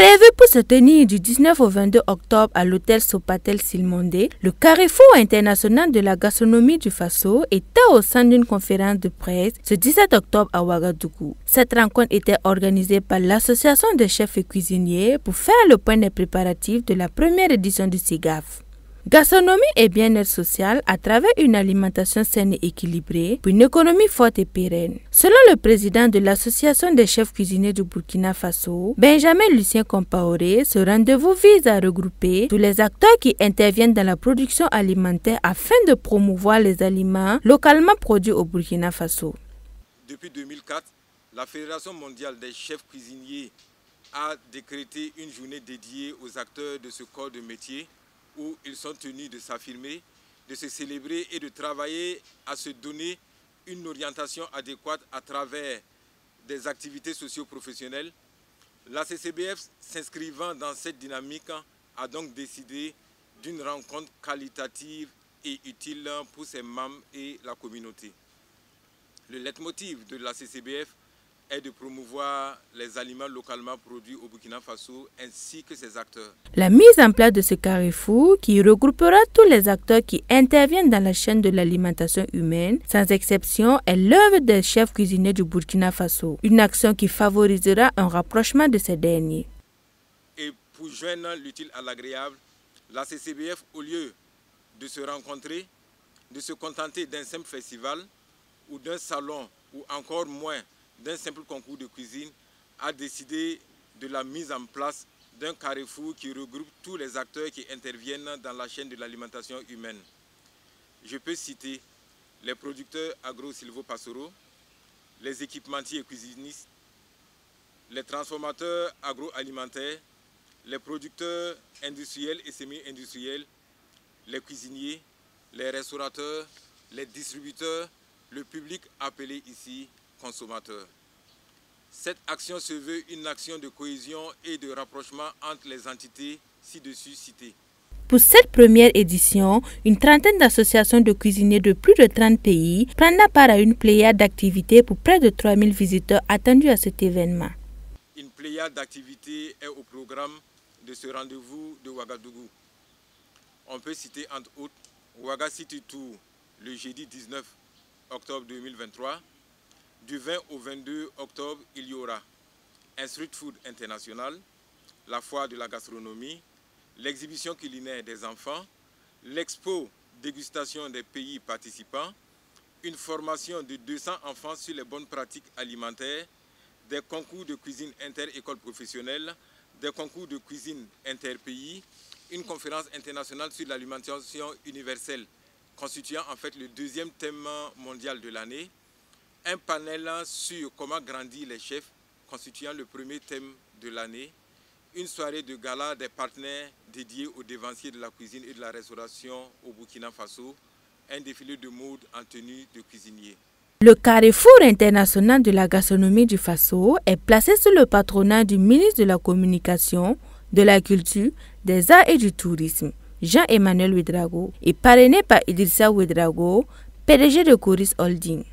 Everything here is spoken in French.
Prévu pour se tenir du 19 au 22 octobre à l'hôtel Sopatel Silmonde, le Carrefour international de la gastronomie du Faso était au centre d'une conférence de presse ce 17 octobre à Ouagadougou. Cette rencontre était organisée par l'association des chefs et cuisiniers pour faire le point des préparatifs de la première édition du SIGAF. Gastronomie et bien-être social à travers une alimentation saine et équilibrée pour une économie forte et pérenne. Selon le président de l'association des chefs cuisiniers du Burkina Faso, Benjamin Lucien Compaoré, ce rendez-vous vise à regrouper tous les acteurs qui interviennent dans la production alimentaire afin de promouvoir les aliments localement produits au Burkina Faso. Depuis 2004, la Fédération mondiale des chefs cuisiniers a décrété une journée dédiée aux acteurs de ce corps de métier où ils sont tenus de s'affirmer, de se célébrer et de travailler à se donner une orientation adéquate à travers des activités socio-professionnelles. La CCBF, s'inscrivant dans cette dynamique, a donc décidé d'une rencontre qualitative et utile pour ses membres et la communauté. Le leitmotiv de la CCBF est de promouvoir les aliments localement produits au Burkina Faso ainsi que ses acteurs. La mise en place de ce carrefour qui regroupera tous les acteurs qui interviennent dans la chaîne de l'alimentation humaine, sans exception, est l'œuvre des chefs cuisiniers du Burkina Faso. Une action qui favorisera un rapprochement de ces derniers. Et pour joindre l'utile à l'agréable, la CCBF, au lieu de se rencontrer, de se contenter d'un simple festival ou d'un salon ou encore moins d'un simple concours de cuisine, a décidé de la mise en place d'un carrefour qui regroupe tous les acteurs qui interviennent dans la chaîne de l'alimentation humaine. Je peux citer les producteurs agro-silvopastoraux, les équipementiers et cuisinistes, les transformateurs agroalimentaires, les producteurs industriels et semi-industriels, les cuisiniers, les restaurateurs, les distributeurs, le public appelé ici consommateurs. Cette action se veut une action de cohésion et de rapprochement entre les entités ci-dessus citées. Pour cette première édition, une trentaine d'associations de cuisiniers de plus de 30 pays prendra part à une pléiade d'activités pour près de 3000 visiteurs attendus à cet événement. Une pléiade d'activités est au programme de ce rendez-vous de Ouagadougou. On peut citer entre autres Ouaga City Tour le jeudi 19 octobre 2023. Du 20 au 22 octobre, il y aura un Street Food International, la foire de la gastronomie, l'exhibition culinaire des enfants, l'expo dégustation des pays participants, une formation de 200 enfants sur les bonnes pratiques alimentaires, des concours de cuisine inter-écoles professionnelles, des concours de cuisine inter-pays, une conférence internationale sur l'alimentation universelle, constituant en fait le deuxième thème mondial de l'année, un panel sur comment grandir les chefs, constituant le premier thème de l'année, une soirée de gala des partenaires dédiés aux dévanciers de la cuisine et de la restauration au Burkina Faso, un défilé de mode en tenue de cuisinier. Le Carrefour international de la gastronomie du Faso est placé sous le patronat du ministre de la Communication, de la Culture, des Arts et du Tourisme, Jean-Emmanuel Ouedraogo, et parrainé par Idrissa Ouedraogo, PDG de Coris Holding.